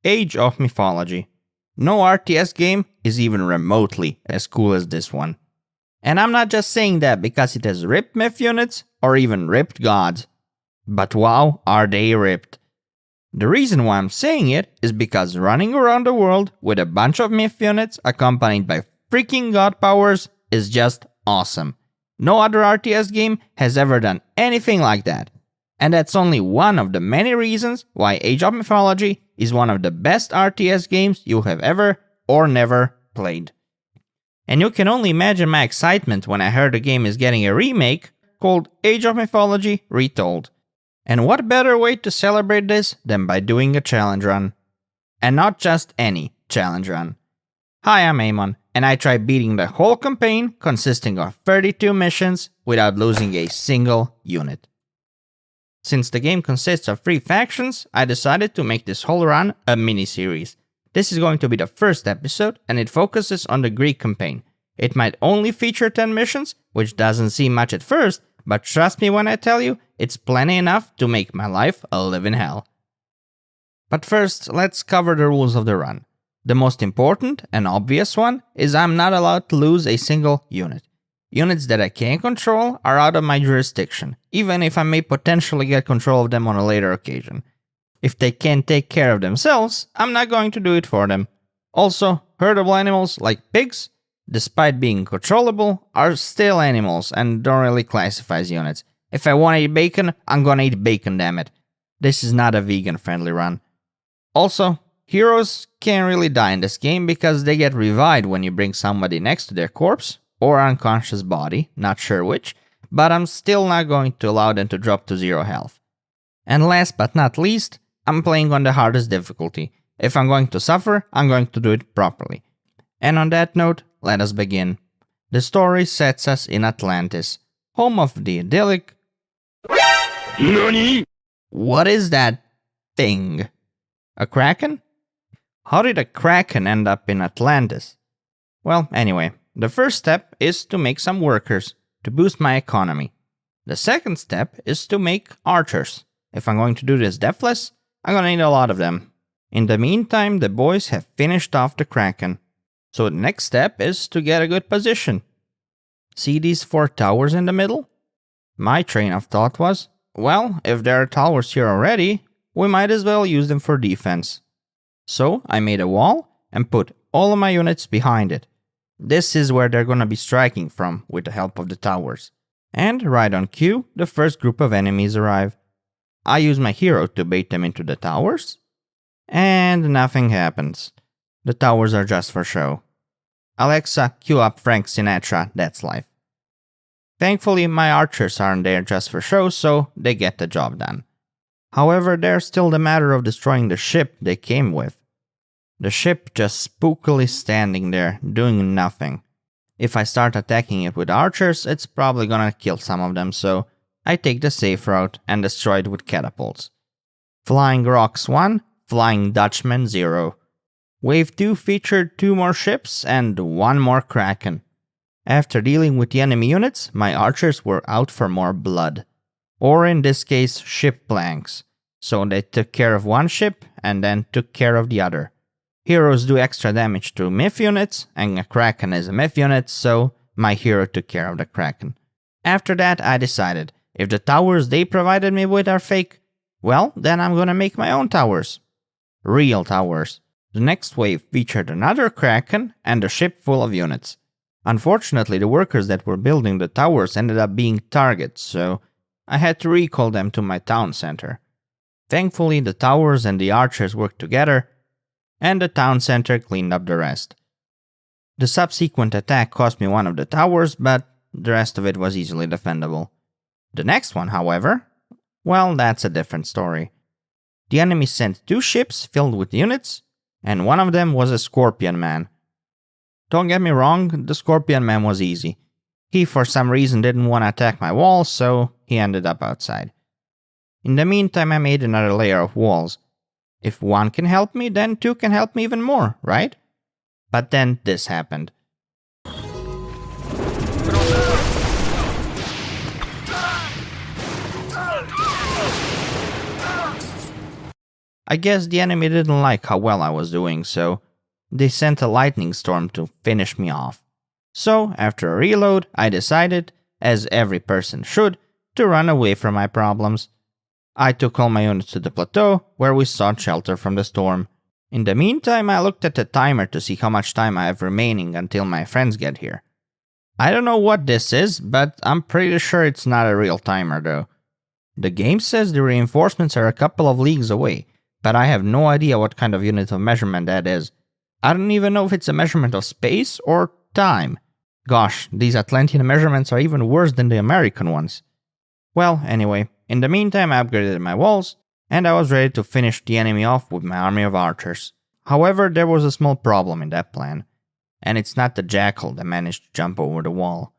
Age of Mythology. No RTS game is even remotely as cool as this one. And I'm not just saying that because it has ripped myth units or even ripped gods. But wow, are they ripped. The reason why I'm saying it is because running around the world with a bunch of myth units accompanied by freaking god powers is just awesome. No other RTS game has ever done anything like that. And that's only one of the many reasons why Age of Mythology is one of the best RTS games you have ever or never played. And you can only imagine my excitement when I heard the game is getting a remake called Age of Mythology Retold. And what better way to celebrate this than by doing a challenge run? And not just any challenge run. Hi, I'm Amon, and I tried beating the whole campaign consisting of 32 missions without losing a single unit. Since the game consists of 3 factions, I decided to make this whole run a mini-series. This is going to be the first episode, and it focuses on the Greek campaign. It might only feature 10 missions, which doesn't seem much at first, but trust me when I tell you, it's plenty enough to make my life a living hell. But first, let's cover the rules of the run. The most important and obvious one is I'm not allowed to lose a single unit. Units that I can't control are out of my jurisdiction, even if I may potentially get control of them on a later occasion. If they can't take care of themselves, I'm not going to do it for them. Also, herdable animals like pigs, despite being controllable, are still animals and don't really classify as units. If I want to eat bacon, I'm gonna eat bacon, damn it. This is not a vegan-friendly run. Also, heroes can't really die in this game because they get revived when you bring somebody next to their corpse, or unconscious body, not sure which, but I'm still not going to allow them to drop to 0 health. And last but not least, I'm playing on the hardest difficulty. If I'm going to suffer, I'm going to do it properly. And on that note, let us begin. The story sets us in Atlantis, home of the idyllic... NANI? What is that thing? A Kraken? How did a Kraken end up in Atlantis? Well, anyway. The first step is to make some workers, to boost my economy. The second step is to make archers. If I'm going to do this Deathless, I'm gonna need a lot of them. In the meantime, the boys have finished off the Kraken. So the next step is to get a good position. See these 4 towers in the middle? My train of thought was, well, if there are towers here already, we might as well use them for defense. So I made a wall and put all of my units behind it. This is where they're gonna be striking from with the help of the towers. And right on cue, the first group of enemies arrive. I use my hero to bait them into the towers, and nothing happens. The towers are just for show. Alexa, cue up Frank Sinatra, That's Life. Thankfully, my archers aren't there just for show, so they get the job done. However, there's still the matter of destroying the ship they came with. The ship just spookily standing there, doing nothing. If I start attacking it with archers, it's probably gonna kill some of them, so I take the safe route and destroy it with catapults. Flying Rocks 1, Flying Dutchman 0. Wave 2 featured 2 more ships and 1 more Kraken. After dealing with the enemy units, my archers were out for more blood. Or in this case, ship planks. So they took care of one ship and then took care of the other. Heroes do extra damage to myth units, and a Kraken is a myth unit, so my hero took care of the Kraken. After that, I decided, if the towers they provided me with are fake, well, then I'm gonna make my own towers. Real towers. The next wave featured another Kraken and a ship full of units. Unfortunately, the workers that were building the towers ended up being targets, so I had to recall them to my town center. Thankfully, the towers and the archers worked together, and the town center cleaned up the rest. The subsequent attack cost me one of the towers, but the rest of it was easily defendable. The next one, however, well, that's a different story. The enemy sent 2 ships filled with units, and one of them was a Scorpion Man. Don't get me wrong, the Scorpion Man was easy. He for some reason didn't want to attack my walls, so he ended up outside. In the meantime, I made another layer of walls. If 1 can help me, then 2 can help me even more, right? But then this happened. I guess the enemy didn't like how well I was doing, so they sent a lightning storm to finish me off. So, after a reload, I decided, as every person should, to run away from my problems. I took all my units to the plateau, where we sought shelter from the storm. In the meantime, I looked at the timer to see how much time I have remaining until my friends get here. I don't know what this is, but I'm pretty sure it's not a real timer though. The game says the reinforcements are a couple of leagues away, but I have no idea what kind of unit of measurement that is. I don't even know if it's a measurement of space or time. Gosh, these Atlantean measurements are even worse than the American ones. Well, anyway, in the meantime I upgraded my walls, and I was ready to finish the enemy off with my army of archers. However, there was a small problem in that plan, and it's not the jackal that managed to jump over the wall.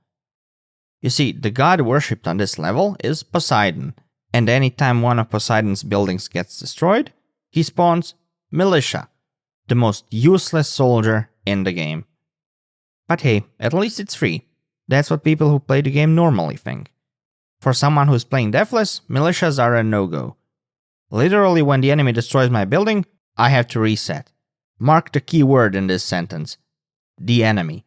You see, the god worshipped on this level is Poseidon, and anytime one of Poseidon's buildings gets destroyed, he spawns Militia, the most useless soldier in the game. But hey, at least it's free. That's what people who play the game normally think. For someone who's playing Deathless, militias are a no-go. Literally, when the enemy destroys my building, I have to reset. Mark the key word in this sentence. The enemy.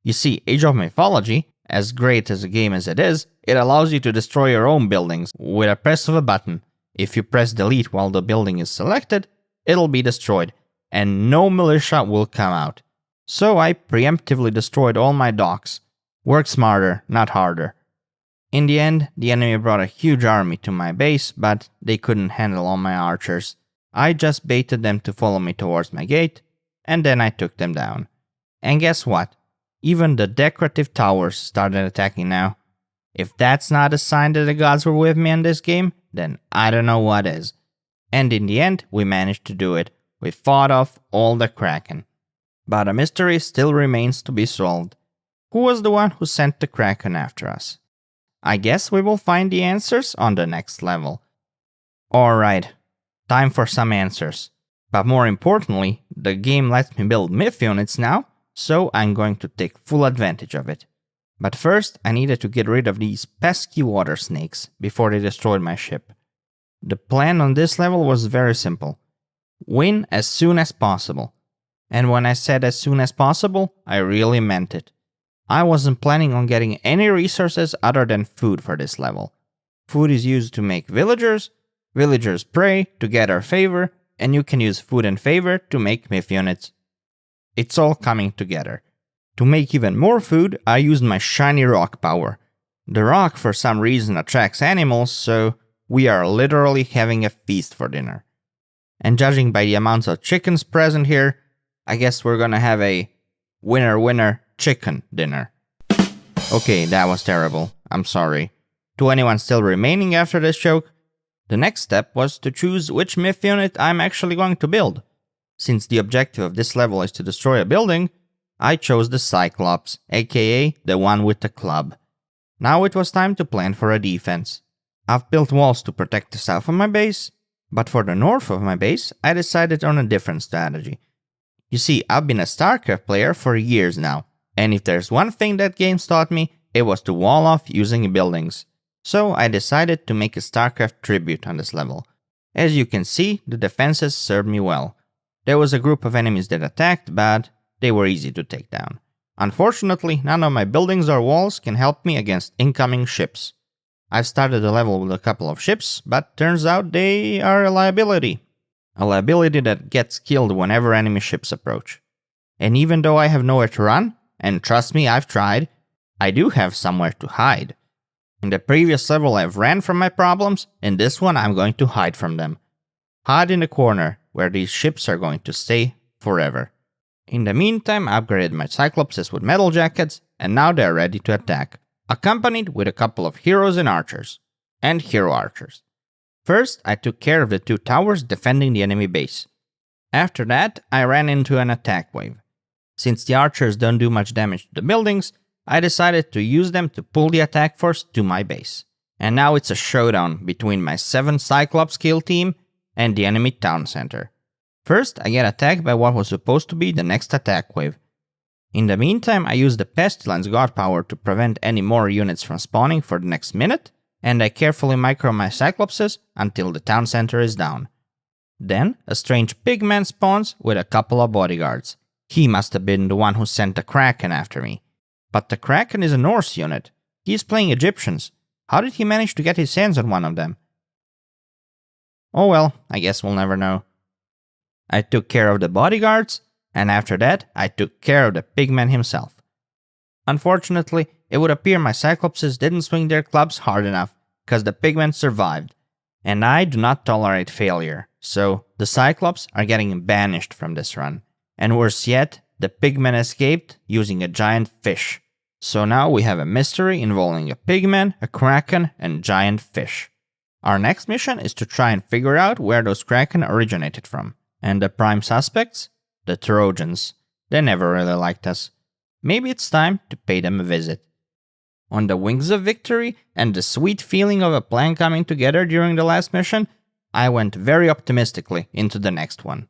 You see, Age of Mythology, as great as a game as it is, it allows you to destroy your own buildings with a press of a button. If you press delete while the building is selected, it'll be destroyed, and no militia will come out. So I preemptively destroyed all my docks. Work smarter, not harder. In the end, the enemy brought a huge army to my base, but they couldn't handle all my archers. I just baited them to follow me towards my gate, and then I took them down. And guess what? Even the decorative towers started attacking now. If that's not a sign that the gods were with me in this game, then I don't know what is. And in the end, we managed to do it. We fought off all the Kraken. But a mystery still remains to be solved. Who was the one who sent the Kraken after us? I guess we will find the answers on the next level. Alright, time for some answers. But more importantly, the game lets me build myth units now, so I'm going to take full advantage of it. But first, I needed to get rid of these pesky water snakes before they destroyed my ship. The plan on this level was very simple. Win as soon as possible. And when I said as soon as possible, I really meant it. I wasn't planning on getting any resources other than food for this level. Food is used to make villagers, villagers pray to get our favor, and you can use food and favor to make myth units. It's all coming together. To make even more food, I used my shiny rock power. The rock for some reason attracts animals, so we are literally having a feast for dinner. And judging by the amounts of chickens present here, I guess we're gonna have a winner chicken dinner. Okay, that was terrible. I'm sorry. To anyone still remaining after this joke, the next step was to choose which myth unit I'm actually going to build. Since the objective of this level is to destroy a building, I chose the Cyclops, aka the one with the club. Now it was time to plan for a defense. I've built walls to protect the south of my base, but for the north of my base, I decided on a different strategy. You see, I've been a StarCraft player for years now, and if there's one thing that games taught me, it was to wall off using buildings. So I decided to make a StarCraft tribute on this level. As you can see, the defenses served me well. There was a group of enemies that attacked, but they were easy to take down. Unfortunately, none of my buildings or walls can help me against incoming ships. I've started the level with a couple of ships, but turns out they are a liability. A liability that gets killed whenever enemy ships approach. And even though I have nowhere to run, and trust me, I've tried, I do have somewhere to hide. In the previous level I've ran from my problems, in this one I'm going to hide from them. Hide in the corner, where these ships are going to stay forever. In the meantime, I upgraded my Cyclopses with metal jackets, and now they are ready to attack, accompanied with a couple of heroes and archers. And hero archers. First, I took care of the two towers defending the enemy base. After that, I ran into an attack wave. Since the archers don't do much damage to the buildings, I decided to use them to pull the attack force to my base. And now it's a showdown between my 7 Cyclops kill team and the enemy town center. First, I get attacked by what was supposed to be the next attack wave. In the meantime, I use the Pestilence God power to prevent any more units from spawning for the next minute, and I carefully micro my Cyclopses until the town center is down. Then a strange pigman spawns with a couple of bodyguards. He must have been the one who sent the Kraken after me. But the Kraken is a Norse unit. He's playing Egyptians. How did he manage to get his hands on one of them? Oh well, I guess we'll never know. I took care of the bodyguards, and after that, I took care of the pigman himself. Unfortunately, it would appear my Cyclopses didn't swing their clubs hard enough, because the pigman survived. And I do not tolerate failure, so the Cyclops are getting banished from this run. And worse yet, the pigman escaped using a giant fish. So now we have a mystery involving a pigman, a kraken, and giant fish. Our next mission is to try and figure out where those kraken originated from. And the prime suspects? The Trojans. They never really liked us. Maybe it's time to pay them a visit. On the wings of victory and the sweet feeling of a plan coming together during the last mission, I went very optimistically into the next one.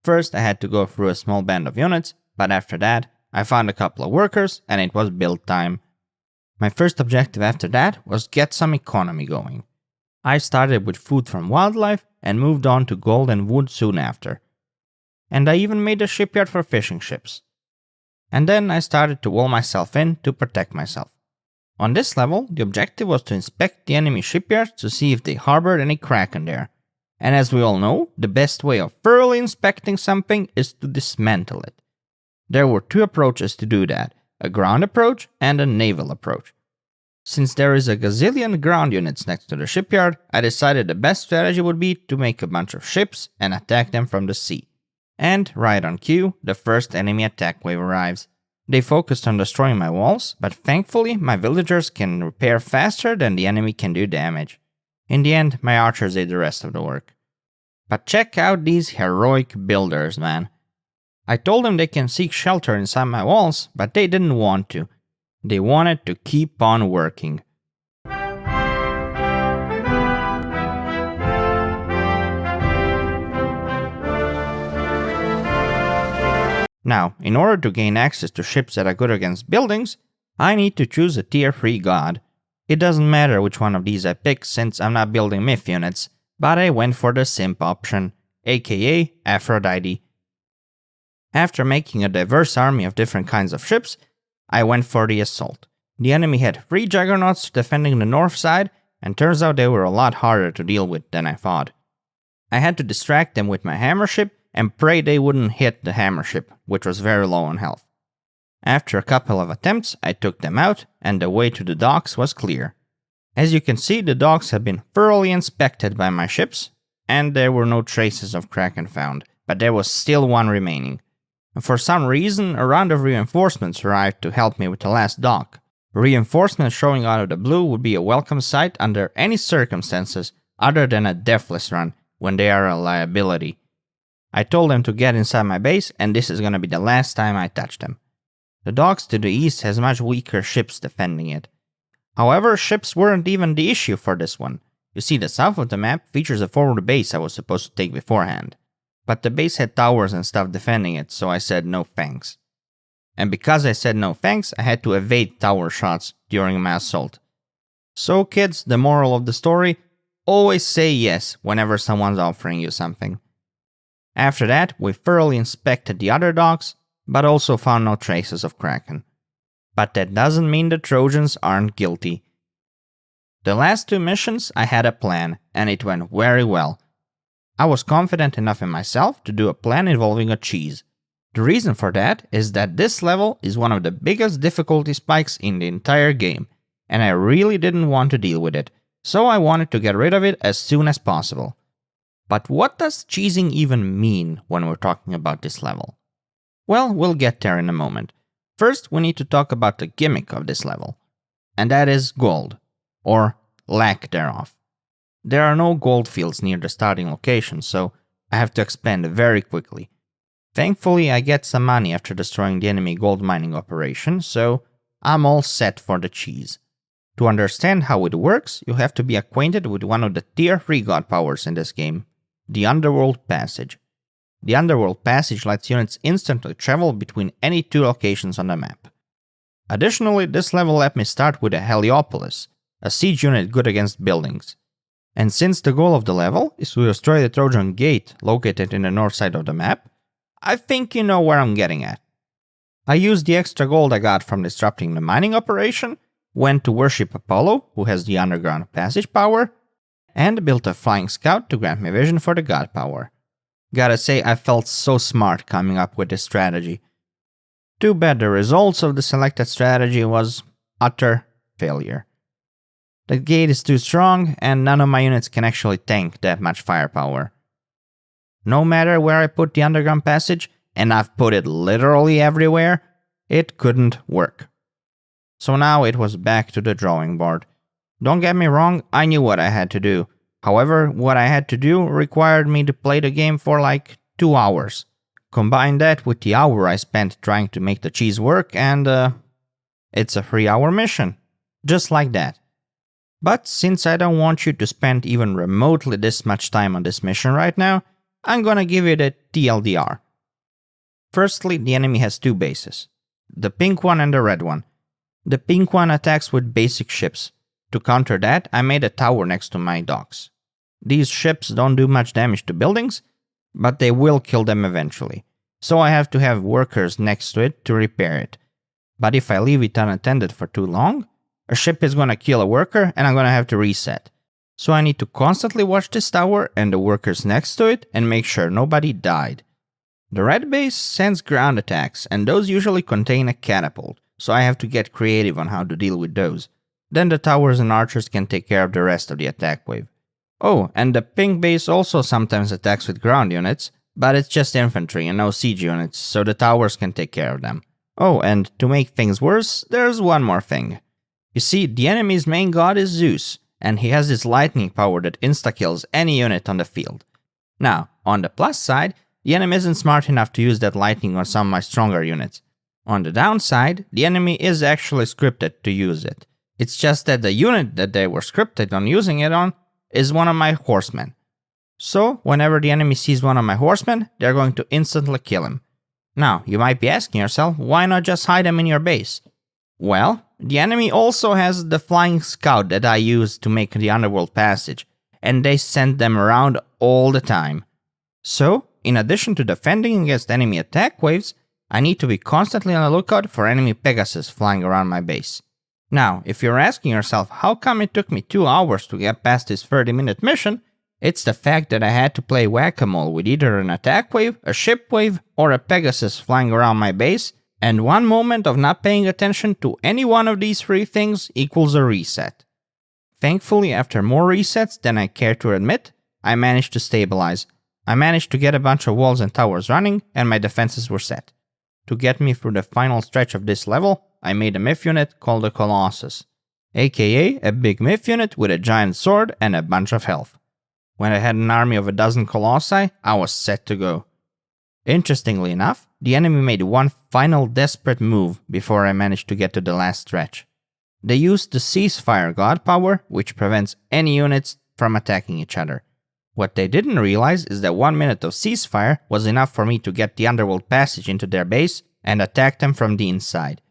First, I had to go through a small band of units, but after that, I found a couple of workers and it was build time. My first objective after that was get some economy going. I started with food from wildlife and moved on to gold and wood soon after. And I even made a shipyard for fishing ships. And then I started to wall myself in to protect myself. On this level, the objective was to inspect the enemy shipyards to see if they harbored any kraken there. And as we all know, the best way of thoroughly inspecting something is to dismantle it. There were two approaches to do that, a ground approach and a naval approach. Since there is a gazillion ground units next to the shipyard, I decided the best strategy would be to make a bunch of ships and attack them from the sea. And right on cue, the first enemy attack wave arrives. They focused on destroying my walls, but thankfully my villagers can repair faster than the enemy can do damage. In the end, my archers did the rest of the work. But check out these heroic builders, man. I told them they can seek shelter inside my walls, but they didn't want to. They wanted to keep on working. Now, in order to gain access to ships that are good against buildings, I need to choose a tier 3 god. It doesn't matter which one of these I pick since I'm not building myth units, but I went for the simp option, aka Aphrodite. After making a diverse army of different kinds of ships, I went for the assault. The enemy had 3 juggernauts defending the north side, and turns out they were a lot harder to deal with than I thought. I had to distract them with my hammer ship and pray they wouldn't hit the hammer ship, which was very low on health. After a couple of attempts, I took them out, and the way to the docks was clear. As you can see, the docks had been thoroughly inspected by my ships, and there were no traces of Kraken found, but there was still one remaining. And for some reason, a round of reinforcements arrived to help me with the last dock. Reinforcements showing out of the blue would be a welcome sight under any circumstances other than a Deathless run, when they are a liability. I told them to get inside my base, and this is gonna be the last time I touch them. The docks to the east has much weaker ships defending it. However, ships weren't even the issue for this one. You see, the south of the map features a forward base I was supposed to take beforehand. But the base had towers and stuff defending it, so I said no thanks. And because I said no thanks, I had to evade tower shots during my assault. So kids, the moral of the story, always say yes whenever someone's offering you something. After that, we thoroughly inspected the other docks, but also found no traces of Kraken. But that doesn't mean the Trojans aren't guilty. The last 2 missions I had a plan, and it went very well. I was confident enough in myself to do a plan involving a cheese. The reason for that is that this level is one of the biggest difficulty spikes in the entire game, and I really didn't want to deal with it, so I wanted to get rid of it as soon as possible. But what does cheesing even mean when we're talking about this level? Well, we'll get there in a moment. First, we need to talk about the gimmick of this level, and that is gold, or lack thereof. There are no gold fields near the starting location, so I have to expand very quickly. Thankfully, I get some money after destroying the enemy gold mining operation, so I'm all set for the cheese. To understand how it works, you have to be acquainted with one of the tier 3 god powers in this game, the Underworld Passage. The Underworld Passage lets units instantly travel between any 2 locations on the map. Additionally, this level let me start with a Heliopolis, a siege unit good against buildings. And since the goal of the level is to destroy the Trojan gate located in the north side of the map, I think you know where I'm getting at. I used the extra gold I got from disrupting the mining operation, went to worship Apollo, who has the underground passage power, and built a flying scout to grant me vision for the god power. Gotta say, I felt so smart coming up with this strategy. Too bad the results of the selected strategy was utter failure. The gate is too strong, and none of my units can actually tank that much firepower. No matter where I put the underground passage, and I've put it literally everywhere, it couldn't work. So now it was back to the drawing board. Don't get me wrong, I knew what I had to do. However, what I had to do required me to play the game for like 2 hours. Combine that with the hour I spent trying to make the cheese work, and it's a 3-hour mission. Just like that. But since I don't want you to spend even remotely this much time on this mission right now, I'm gonna give it a TLDR. Firstly, the enemy has 2 bases. The pink one and the red one. The pink one attacks with basic ships. To counter that, I made a tower next to my docks. These ships don't do much damage to buildings, but they will kill them eventually. So I have to have workers next to it to repair it. But if I leave it unattended for too long, a ship is gonna kill a worker and I'm gonna have to reset. So I need to constantly watch this tower and the workers next to it and make sure nobody died. The red base sends ground attacks, and those usually contain a catapult, so I have to get creative on how to deal with those. Then the towers and archers can take care of the rest of the attack wave. Oh, and the pink base also sometimes attacks with ground units, but it's just infantry and no siege units, so the towers can take care of them. Oh, and to make things worse, there's one more thing. You see, the enemy's main god is Zeus, and he has this lightning power that insta-kills any unit on the field. Now, on the plus side, the enemy isn't smart enough to use that lightning on some of my stronger units. On the downside, the enemy is actually scripted to use it. It's just that the unit that they were scripted on using it on is one of my horsemen. So, whenever the enemy sees one of my horsemen, they're going to instantly kill him. Now, you might be asking yourself, why not just hide them in your base? Well, the enemy also has the flying scout that I used to make the underworld passage, and they send them around all the time. So, in addition to defending against enemy attack waves, I need to be constantly on the lookout for enemy Pegasus flying around my base. Now, if you're asking yourself how come it took me 2 hours to get past this 30-minute mission, it's the fact that I had to play whack-a-mole with either an attack wave, a ship wave, or a Pegasus flying around my base, and one moment of not paying attention to any one of these 3 things equals a reset. Thankfully, after more resets than I care to admit, I managed to stabilize. I managed to get a bunch of walls and towers running, and my defenses were set. To get me through the final stretch of this level, I made a myth unit called the Colossus, aka a big myth unit with a giant sword and a bunch of health. When I had an army of 12 Colossi, I was set to go. Interestingly enough, the enemy made one final desperate move before I managed to get to the last stretch. They used the ceasefire god power, which prevents any units from attacking each other. What they didn't realize is that 1 minute of ceasefire was enough for me to get the underworld passage into their base and attack them from the inside.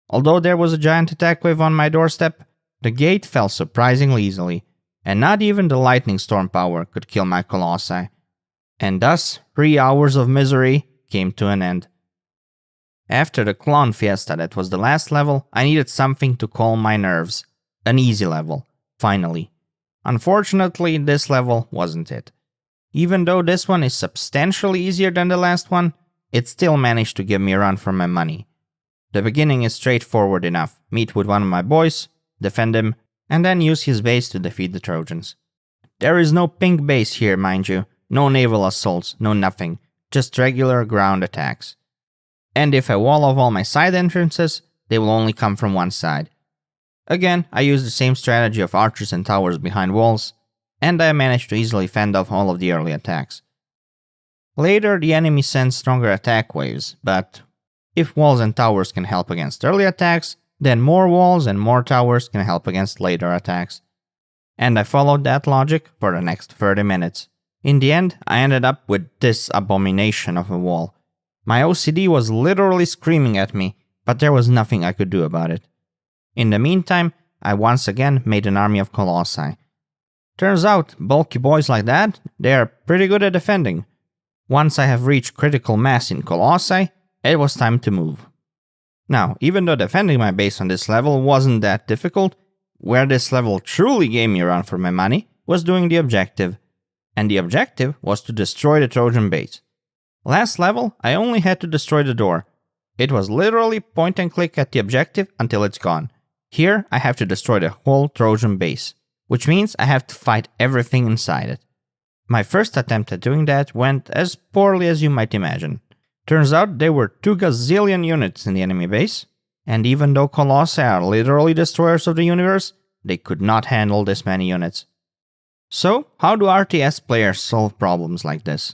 Although there was a giant attack wave on my doorstep, the gate fell surprisingly easily, and not even the lightning storm power could kill my colossi. And thus, 3 hours of misery came to an end. After the clown fiesta that was the last level, I needed something to calm my nerves. An easy level, finally. Unfortunately, this level wasn't it. Even though this one is substantially easier than the last one, it still managed to give me a run for my money. The beginning is straightforward enough. Meet with one of my boys, defend him, and then use his base to defeat the Trojans. There is no pink base here, mind you. No naval assaults, no nothing. Just regular ground attacks. And if I wall off all my side entrances, they will only come from one side. Again, I used the same strategy of archers and towers behind walls, and I managed to easily fend off all of the early attacks. Later, the enemy sends stronger attack waves, but if walls and towers can help against early attacks, then more walls and more towers can help against later attacks. And I followed that logic for the next 30 minutes. In the end, I ended up with this abomination of a wall. My OCD was literally screaming at me, but there was nothing I could do about it. In the meantime, I once again made an army of colossi. Turns out, bulky boys like that, they are pretty good at defending. Once I have reached critical mass in Colossi, it was time to move. Now, even though defending my base on this level wasn't that difficult, where this level truly gave me a run for my money was doing the objective. And the objective was to destroy the Trojan base. Last level, I only had to destroy the door. It was literally point and click at the objective until it's gone. Here, I have to destroy the whole Trojan base, which means I have to fight everything inside it. My first attempt at doing that went as poorly as you might imagine. Turns out there were 2 gazillion units in the enemy base, and even though Colossi are literally destroyers of the universe, they could not handle this many units. So, how do RTS players solve problems like this?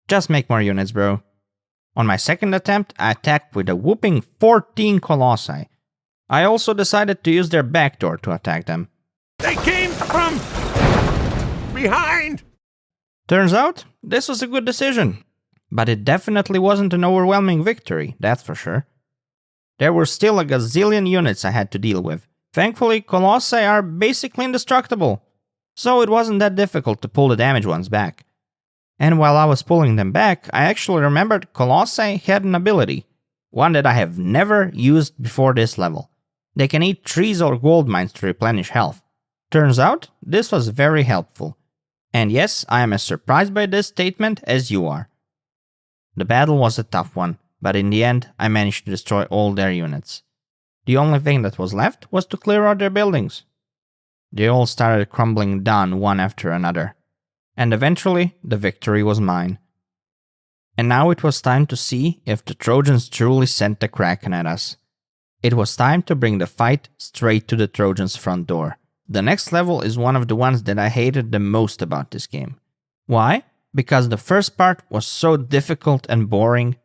Just make more units, bro. On my second attempt, I attacked with a whopping 14 Colossi. I also decided to use their backdoor to attack them. They came from behind! Turns out, this was a good decision. But it definitely wasn't an overwhelming victory, that's for sure. There were still a gazillion units I had to deal with. Thankfully, Colossi are basically indestructible, so it wasn't that difficult to pull the damaged ones back. And while I was pulling them back, I actually remembered Colossi had an ability, one that I have never used before this level. They can eat trees or gold mines to replenish health. Turns out, this was very helpful. And yes, I am as surprised by this statement as you are. The battle was a tough one, but in the end, I managed to destroy all their units. The only thing that was left was to clear out their buildings. They all started crumbling down one after another, and eventually the victory was mine. And now it was time to see if the Trojans truly sent the Kraken at us. It was time to bring the fight straight to the Trojans' front door. The next level is one of the ones that I hated the most about this game. Why? Because the first part was so difficult and boring,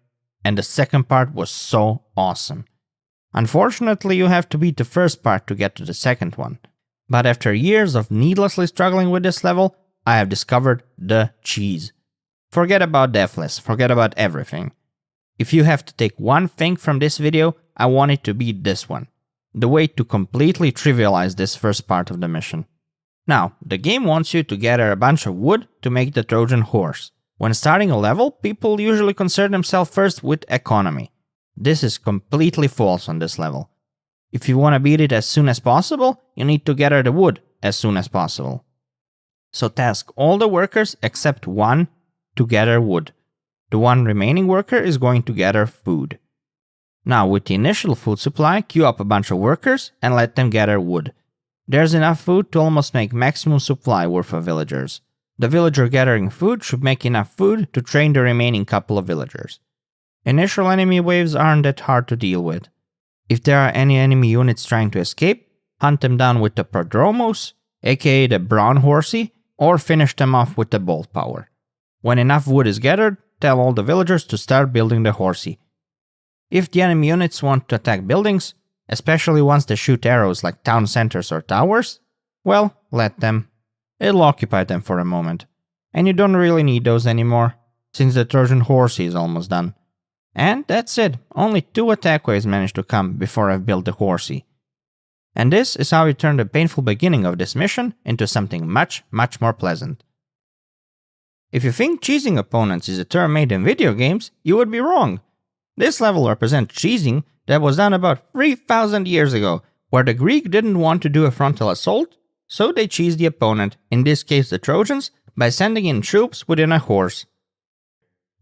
and the second part was so awesome. Unfortunately, you have to beat the first part to get to the second one. But after years of needlessly struggling with this level, I have discovered the cheese. Forget about Deathless, forget about everything. If you have to take one thing from this video, I want it to be this one. The way to completely trivialize this first part of the mission. Now, the game wants you to gather a bunch of wood to make the Trojan horse. When starting a level, people usually concern themselves first with economy. This is completely false on this level. If you want to beat it as soon as possible, you need to gather the wood as soon as possible. So task all the workers except one to gather wood. The one remaining worker is going to gather food. Now, with the initial food supply, queue up a bunch of workers and let them gather wood. There's enough food to almost make maximum supply worth of villagers. The villager gathering food should make enough food to train the remaining couple of villagers. Initial enemy waves aren't that hard to deal with. If there are any enemy units trying to escape, hunt them down with the Prodromos, aka the brown horsey, or finish them off with the bolt power. When enough wood is gathered, tell all the villagers to start building the horsey. If the enemy units want to attack buildings, especially ones that shoot arrows like town centers or towers, well, let them. It'll occupy them for a moment. And you don't really need those anymore, since the Trojan horsey is almost done. And that's it, only 2 attack waves managed to come before I've built the horsey. And this is how you turn the painful beginning of this mission into something much, much more pleasant. If you think cheesing opponents is a term made in video games, you would be wrong. This level represents cheesing that was done about 3,000 years ago, where the Greek didn't want to do a frontal assault, so they cheesed the opponent, in this case the Trojans, by sending in troops within a horse.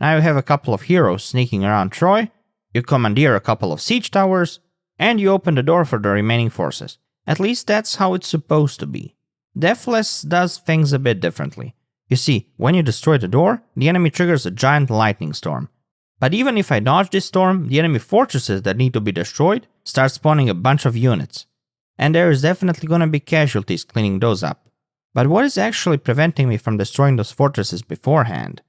Now you have a couple of heroes sneaking around Troy, you commandeer a couple of siege towers, and you open the door for the remaining forces. At least that's how it's supposed to be. Deathless does things a bit differently. You see, when you destroy the door, the enemy triggers a giant lightning storm. But even if I dodge this storm, the enemy fortresses that need to be destroyed start spawning a bunch of units. And there is definitely gonna be casualties cleaning those up. But what is actually preventing me from destroying those fortresses beforehand?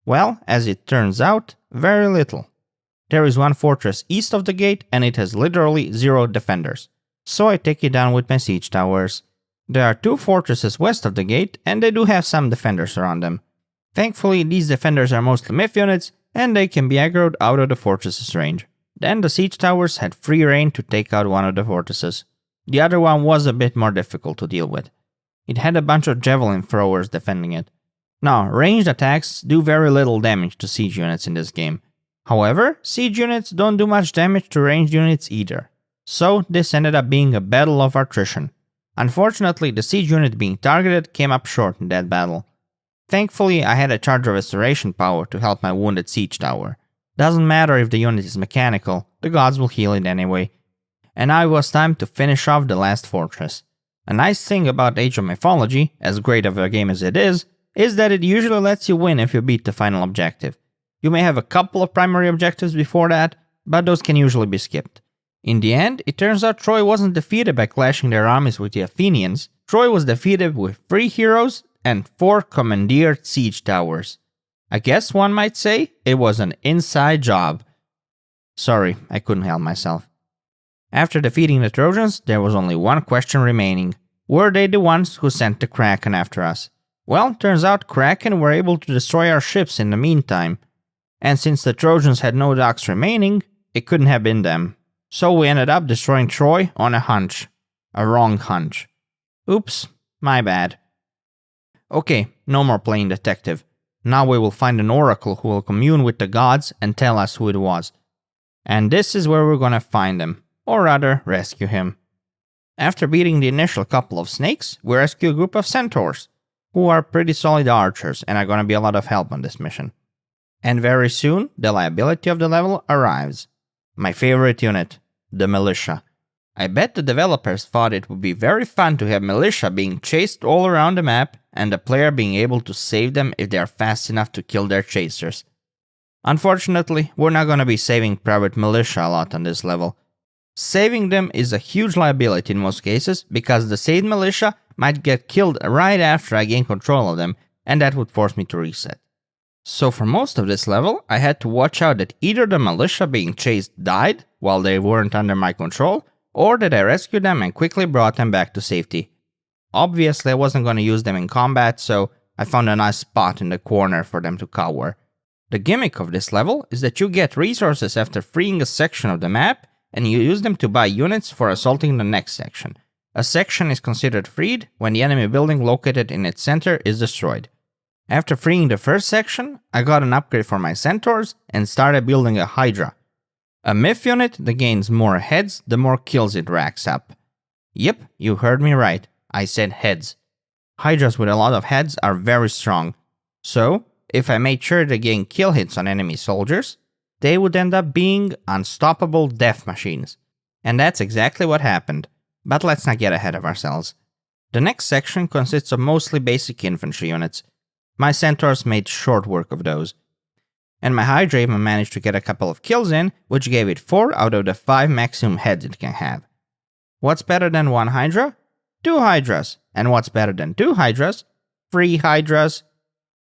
Well, as it turns out, very little. There is one fortress east of the gate and it has literally 0 defenders. So I take it down with my siege towers. There are 2 fortresses west of the gate and they do have some defenders around them. Thankfully, these defenders are mostly myth units and they can be aggroed out of the fortress's range. Then the siege towers had free reign to take out one of the fortresses. The other one was a bit more difficult to deal with. It had a bunch of javelin throwers defending it. Now, ranged attacks do very little damage to siege units in this game. However, siege units don't do much damage to ranged units either. So, this ended up being a battle of attrition. Unfortunately, the siege unit being targeted came up short in that battle. Thankfully, I had a charge of restoration power to help my wounded siege tower. Doesn't matter if the unit is mechanical, the gods will heal it anyway. And now it was time to finish off the last fortress. A nice thing about Age of Mythology, as great of a game as it is that it usually lets you win if you beat the final objective. You may have a couple of primary objectives before that, but those can usually be skipped. In the end, it turns out Troy wasn't defeated by clashing their armies with the Athenians. Troy was defeated with 3 heroes and 4 commandeered siege towers. I guess one might say it was an inside job. Sorry, I couldn't help myself. After defeating the Trojans, there was only one question remaining. Were they the ones who sent the Kraken after us? Well, turns out Kraken were able to destroy our ships in the meantime. And since the Trojans had no docks remaining, it couldn't have been them. So we ended up destroying Troy on a hunch. A wrong hunch. Oops, my bad. Okay, no more playing detective. Now we will find an oracle who will commune with the gods and tell us who it was. And this is where we're gonna find him. Or rather, rescue him. After beating the initial couple of snakes, we rescue a group of centaurs, who are pretty solid archers and are gonna be a lot of help on this mission. And very soon, the liability of the level arrives. My favorite unit, the militia. I bet the developers thought it would be very fun to have militia being chased all around the map and the player being able to save them if they are fast enough to kill their chasers. Unfortunately, we're not gonna be saving private militia a lot on this level. Saving them is a huge liability in most cases because the saved militia might get killed right after I gain control of them, and that would force me to reset. So for most of this level, I had to watch out that either the militia being chased died while they weren't under my control, or that I rescued them and quickly brought them back to safety. Obviously I wasn't going to use them in combat, so I found a nice spot in the corner for them to cower. The gimmick of this level is that you get resources after freeing a section of the map, and you use them to buy units for assaulting the next section. A section is considered freed when the enemy building located in its center is destroyed. After freeing the first section, I got an upgrade for my centaurs and started building a Hydra. A myth unit that gains more heads the more kills it racks up. Yep, you heard me right, I said heads. Hydras with a lot of heads are very strong. So, if I made sure to gain kill hits on enemy soldiers, they would end up being unstoppable death machines. And that's exactly what happened. But let's not get ahead of ourselves. The next section consists of mostly basic infantry units. My centaurs made short work of those. And my Hydra even managed to get a couple of kills in, which gave it 4 out of the 5 maximum heads it can have. What's better than 1 Hydra? 2 Hydras. And what's better than 2 Hydras? 3 Hydras.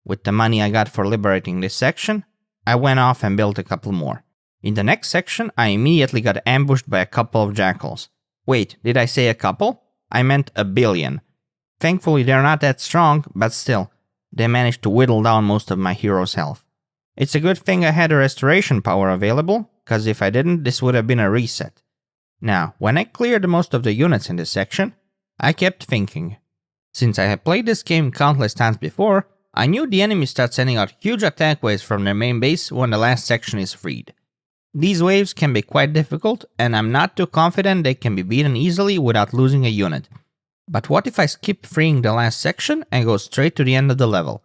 With the money I got for liberating this section, I went off and built a couple more. In the next section, I immediately got ambushed by a couple of jackals. Wait, did I say a couple? I meant a billion. Thankfully they're not that strong, but still, they managed to whittle down most of my hero's health. It's a good thing I had a restoration power available, cause if I didn't, this would have been a reset. Now, when I cleared most of the units in this section, I kept thinking. Since I had played this game countless times before, I knew the enemy start sending out huge attack waves from their main base when the last section is freed. These waves can be quite difficult, and I'm not too confident they can be beaten easily without losing a unit. But what if I skip freeing the last section and go straight to the end of the level?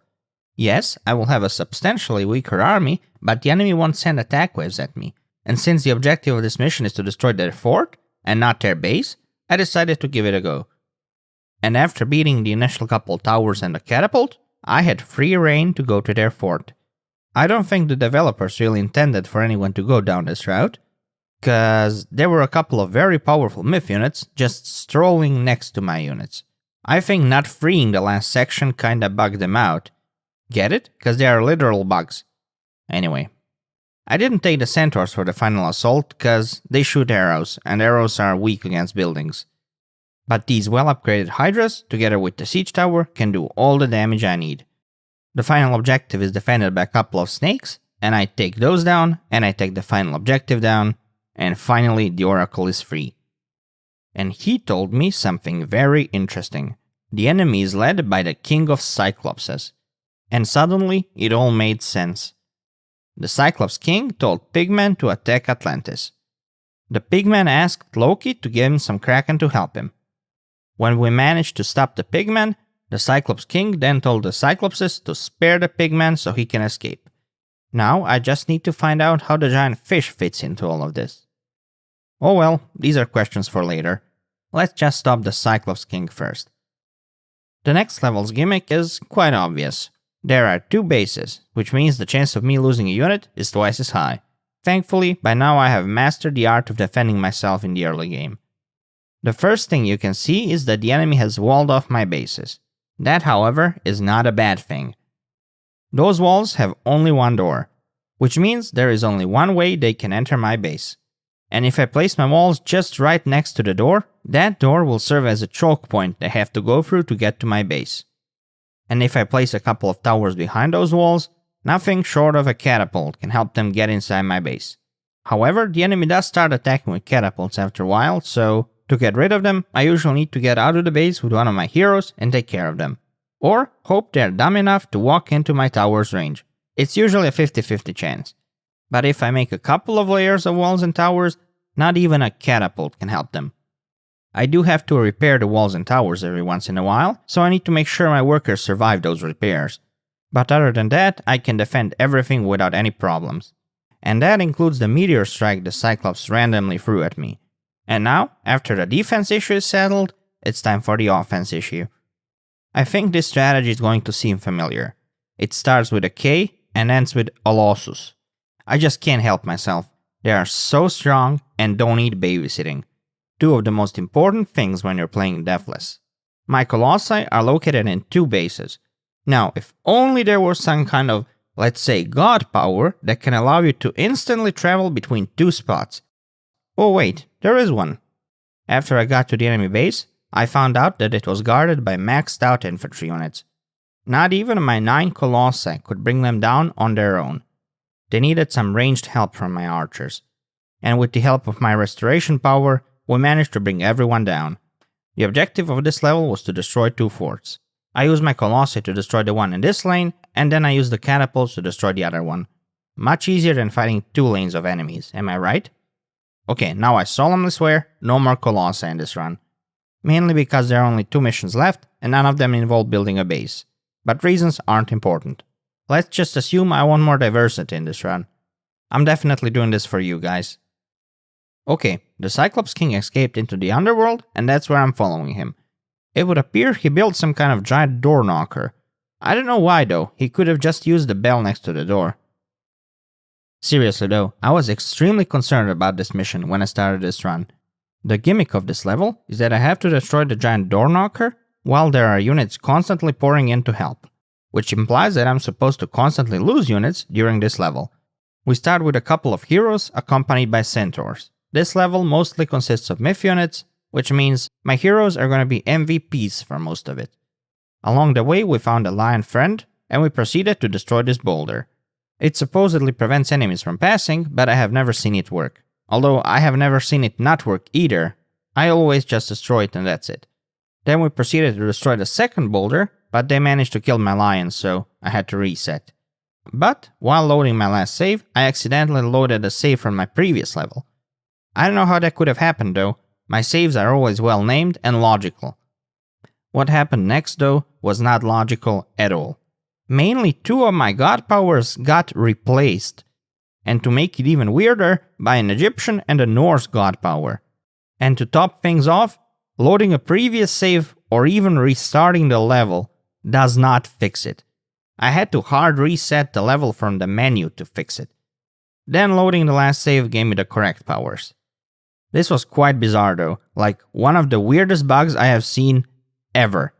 Yes, I will have a substantially weaker army, but the enemy won't send attack waves at me. And since the objective of this mission is to destroy their fort, and not their base, I decided to give it a go. And after beating the initial couple towers and the catapult, I had free reign to go to their fort. I don't think the developers really intended for anyone to go down this route, cause there were a couple of very powerful myth units just strolling next to my units. I think not freeing the last section kinda bugged them out. Get it? Cause they are literal bugs. Anyway, I didn't take the centaurs for the final assault cause they shoot arrows, and arrows are weak against buildings. But these well-upgraded Hydras, together with the siege tower, can do all the damage I need. The final objective is defended by a couple of snakes, and I take those down, and I take the final objective down, and finally the oracle is free. And he told me something very interesting. The enemy is led by the king of Cyclopses. And suddenly, it all made sense. The Cyclops king told pigmen to attack Atlantis. The pigmen asked Loki to give him some Kraken to help him. When we managed to stop the pigmen, the Cyclops king then told the Cyclopses to spare the pigmen so he can escape. Now I just need to find out how the giant fish fits into all of this. Oh well, these are questions for later. Let's just stop the Cyclops king first. The next level's gimmick is quite obvious. There are 2 bases, which means the chance of me losing a unit is twice as high. Thankfully, by now I have mastered the art of defending myself in the early game. The first thing you can see is that the enemy has walled off my bases. That, however, is not a bad thing. Those walls have only one door, which means there is only one way they can enter my base. And if I place my walls just right next to the door, that door will serve as a choke point they have to go through to get to my base. And if I place a couple of towers behind those walls, nothing short of a catapult can help them get inside my base. However, the enemy does start attacking with catapults after a while, so to get rid of them, I usually need to get out of the base with one of my heroes and take care of them. Or hope they're dumb enough to walk into my tower's range. It's usually a 50-50 chance. But if I make a couple of layers of walls and towers, not even a catapult can help them. I do have to repair the walls and towers every once in a while, so I need to make sure my workers survive those repairs. But other than that, I can defend everything without any problems. And that includes the meteor strike the Cyclops randomly threw at me. And now, after the defense issue is settled, it's time for the offense issue. I think this strategy is going to seem familiar. It starts with a K and ends with Olossus. I just can't help myself. They are so strong and don't need babysitting. 2 of the most important things when you're playing Deathless. My Colossi are located in 2 bases. Now, if only there was some kind of, let's say, god power that can allow you to instantly travel between 2 spots. Oh wait, there is one. After I got to the enemy base, I found out that it was guarded by maxed out infantry units. Not even my 9 Colossi could bring them down on their own. They needed some ranged help from my archers. And with the help of my restoration power, we managed to bring everyone down. The objective of this level was to destroy 2 forts. I used my Colossi to destroy the one in this lane, and then I used the catapults to destroy the other one. Much easier than fighting 2 lanes of enemies, am I right? Okay, now I solemnly swear, no more Colossi in this run. Mainly because there are only 2 missions left, and none of them involve building a base. But reasons aren't important. Let's just assume I want more diversity in this run. I'm definitely doing this for you guys. Okay, the Cyclops King escaped into the underworld, and that's where I'm following him. It would appear he built some kind of giant door knocker. I don't know why though, he could have just used the bell next to the door. Seriously though, I was extremely concerned about this mission when I started this run. The gimmick of this level is that I have to destroy the giant door knocker while there are units constantly pouring in to help, which implies that I'm supposed to constantly lose units during this level. We start with a couple of heroes accompanied by centaurs. This level mostly consists of myth units, which means my heroes are going to be MVPs for most of it. Along the way we found a lion friend, and we proceeded to destroy this boulder. It supposedly prevents enemies from passing, but I have never seen it work. Although I have never seen it not work either, I always just destroy it and that's it. Then we proceeded to destroy the second boulder, but they managed to kill my lion, so I had to reset. But while loading my last save, I accidentally loaded a save from my previous level. I don't know how that could have happened though. My saves are always well named and logical. What happened next though was not logical at all. Mainly 2 of my god powers got replaced. And to make it even weirder, by an Egyptian and a Norse god power. And to top things off, loading a previous save or even restarting the level does not fix it. I had to hard reset the level from the menu to fix it. Then loading the last save gave me the correct powers. This was quite bizarre though, like one of the weirdest bugs I have seen ever.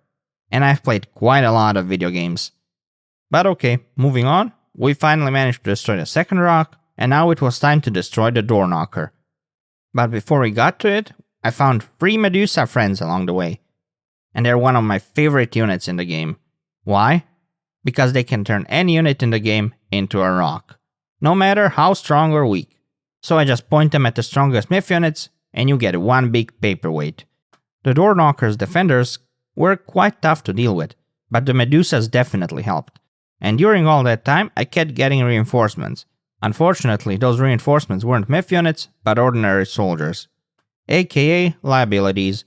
And I've played quite a lot of video games. But okay, moving on, we finally managed to destroy the second rock, and now it was time to destroy the door knocker. But before we got to it, I found 3 Medusa friends along the way. And they're one of my favorite units in the game. Why? Because they can turn any unit in the game into a rock. No matter how strong or weak. So I just point them at the strongest myth units, and you get one big paperweight. The door knocker's defenders were quite tough to deal with, but the Medusas definitely helped. And during all that time, I kept getting reinforcements. Unfortunately, those reinforcements weren't myth units, but ordinary soldiers, aka liabilities.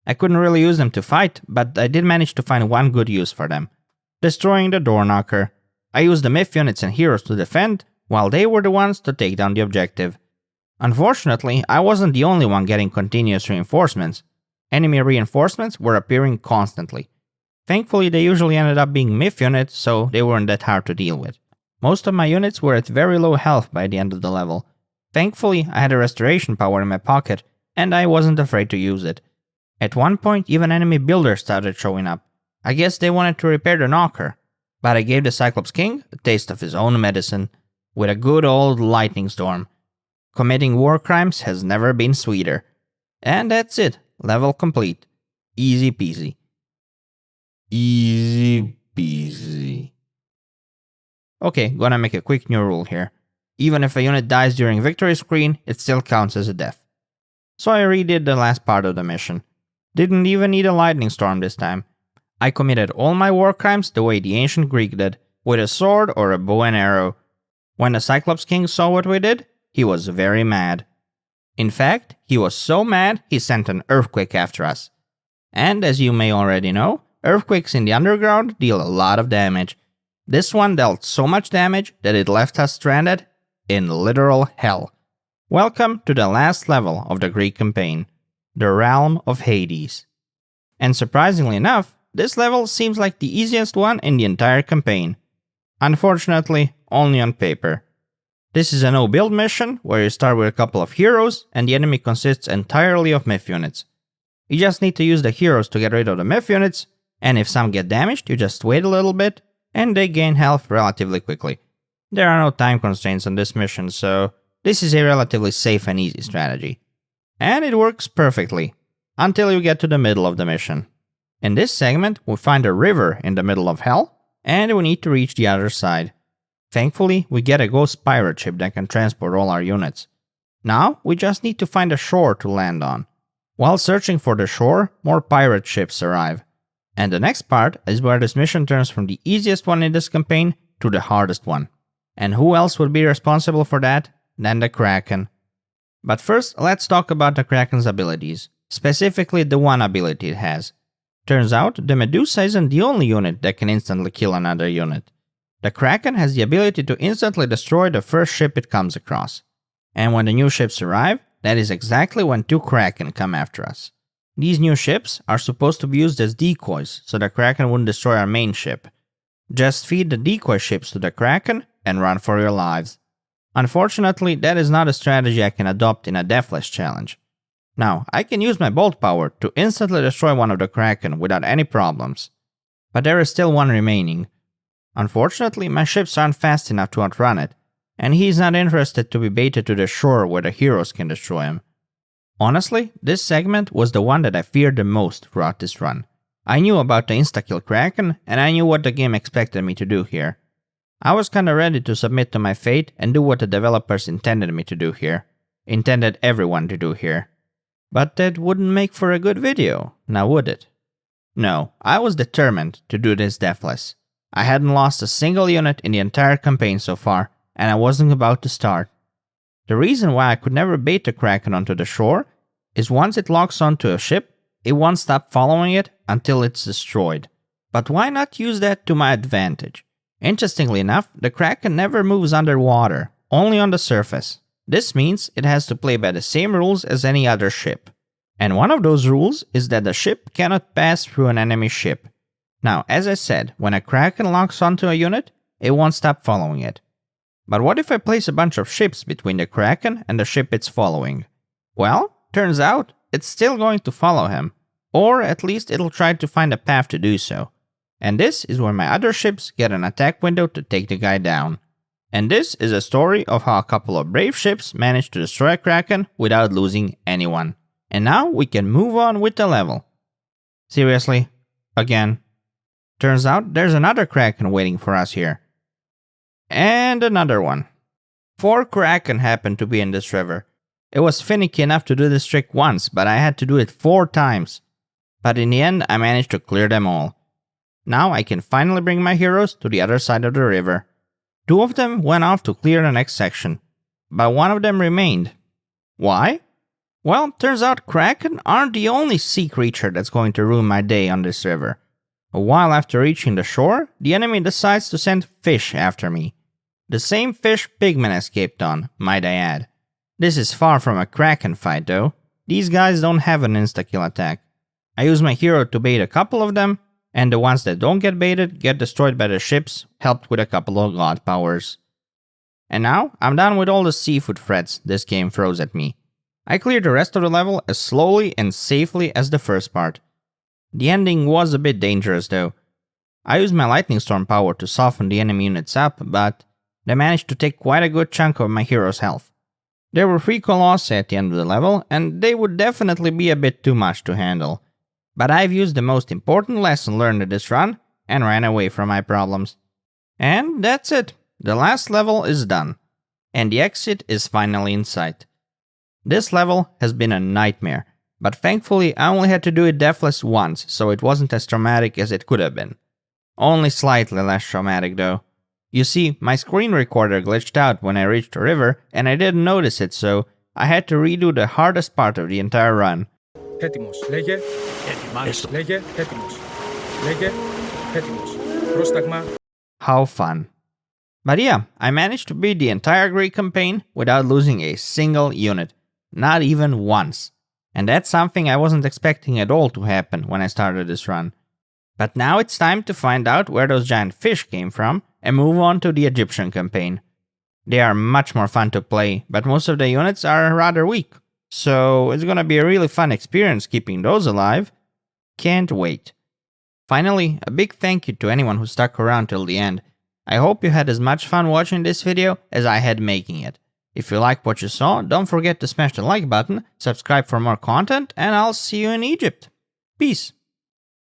I couldn't really use them to fight, but I did manage to find one good use for them. Destroying the door knocker. I used the myth units and heroes to defend, while they were the ones to take down the objective. Unfortunately, I wasn't the only one getting continuous reinforcements. Enemy reinforcements were appearing constantly. Thankfully, they usually ended up being myth units, so they weren't that hard to deal with. Most of my units were at very low health by the end of the level. Thankfully, I had a restoration power in my pocket, and I wasn't afraid to use it. At one point, even enemy builders started showing up. I guess they wanted to repair the knocker, but I gave the Cyclops King a taste of his own medicine with a good old lightning storm. Committing war crimes has never been sweeter. And that's it, level complete. Easy peasy. Easy peasy. Okay, gonna make a quick new rule here. Even if a unit dies during victory screen, it still counts as a death. So I redid the last part of the mission. Didn't even need a lightning storm this time. I committed all my war crimes the way the ancient Greek did, with a sword or a bow and arrow. When the Cyclops King saw what we did, he was very mad. In fact, he was so mad he sent an earthquake after us. And as you may already know, earthquakes in the underground deal a lot of damage. This one dealt so much damage that it left us stranded in literal hell. Welcome to the last level of the Greek campaign, the realm of Hades. And surprisingly enough, this level seems like the easiest one in the entire campaign. Unfortunately, only on paper. This is a no-build mission where you start with a couple of heroes and the enemy consists entirely of myth units. You just need to use the heroes to get rid of the myth units, and if some get damaged, you just wait a little bit and they gain health relatively quickly. There are no time constraints on this mission, so this is a relatively safe and easy strategy. And it works perfectly, until you get to the middle of the mission. In this segment, we find a river in the middle of hell, and we need to reach the other side. Thankfully, we get a ghost pirate ship that can transport all our units. Now, we just need to find a shore to land on. While searching for the shore, more pirate ships arrive. And the next part is where this mission turns from the easiest one in this campaign to the hardest one. And who else would be responsible for that than the Kraken? But first, let's talk about the Kraken's abilities, specifically the one ability it has. Turns out, the Medusa isn't the only unit that can instantly kill another unit. The Kraken has the ability to instantly destroy the first ship it comes across. And when the new ships arrive, that is exactly when two Kraken come after us. These new ships are supposed to be used as decoys, so the Kraken wouldn't destroy our main ship. Just feed the decoy ships to the Kraken and run for your lives. Unfortunately, that is not a strategy I can adopt in a Deathless challenge. Now, I can use my bolt power to instantly destroy one of the Kraken without any problems. But there is still one remaining. Unfortunately, my ships aren't fast enough to outrun it, and he's not interested to be baited to the shore where the heroes can destroy him. Honestly, this segment was the one that I feared the most throughout this run. I knew about the insta-kill Kraken, and I knew what the game expected me to do here. I was kinda ready to submit to my fate and do what the developers intended me to do here. Intended everyone to do here. But that wouldn't make for a good video, now would it? No, I was determined to do this Deathless. I hadn't lost a single unit in the entire campaign so far, and I wasn't about to start. The reason why I could never bait the Kraken onto the shore is once it locks onto a ship, it won't stop following it until it's destroyed. But why not use that to my advantage? Interestingly enough, the Kraken never moves underwater, only on the surface. This means it has to play by the same rules as any other ship. And one of those rules is that the ship cannot pass through an enemy ship. Now, as I said, when a Kraken locks onto a unit, it won't stop following it. But what if I place a bunch of ships between the Kraken and the ship it's following? Well, turns out, it's still going to follow him. Or at least it'll try to find a path to do so. And this is where my other ships get an attack window to take the guy down. And this is a story of how a couple of brave ships managed to destroy a Kraken without losing anyone. And now we can move on with the level. Seriously? Again? Turns out there's another Kraken waiting for us here. And another one. 4 Kraken happened to be in this river. It was finicky enough to do this trick once, but I had to do it 4 times. but in the end I managed to clear them all. Now I can finally bring my heroes to the other side of the river. 2 of them went off to clear the next section, but 1 of them remained. Why? Well, turns out Kraken aren't the only sea creature that's going to ruin my day on this river. A while after reaching the shore, the enemy decides to send fish after me. The same fish Pigmen escaped on, might I add. This is far from a Kraken fight though. These guys don't have an insta-kill attack. I use my hero to bait a couple of them, and the ones that don't get baited get destroyed by the ships, helped with a couple of god powers. And now, I'm done with all the seafood threats this game throws at me. I cleared the rest of the level as slowly and safely as the first part. The ending was a bit dangerous though. I used my lightning storm power to soften the enemy units up, but they managed to take quite a good chunk of my hero's health. There were 3 colossi at the end of the level, and they would definitely be a bit too much to handle. But I've used the most important lesson learned in this run, and ran away from my problems. And that's it. The last level is done, and the exit is finally in sight. This level has been a nightmare, but thankfully I only had to do it deathless once, so it wasn't as traumatic as it could have been. Only slightly less traumatic though. You see, my screen recorder glitched out when I reached the river, and I didn't notice it, so I had to redo the hardest part of the entire run. Έτοιμος, λέγε. Λέγε, έτοιμος. Λέγε, έτοιμος. Πρόσταγμα. How fun. But yeah, I managed to beat the entire Greek campaign without losing a single unit. Not even once. And that's something I wasn't expecting at all to happen when I started this run. But now it's time to find out where those giant fish came from and move on to the Egyptian campaign. They are much more fun to play, but most of the units are rather weak. So it's gonna be a really fun experience keeping those alive. Can't wait. Finally, a big thank you to anyone who stuck around till the end. I hope you had as much fun watching this video as I had making it. If you liked what you saw, don't forget to smash the like button, subscribe for more content, and I'll see you in Egypt. Peace.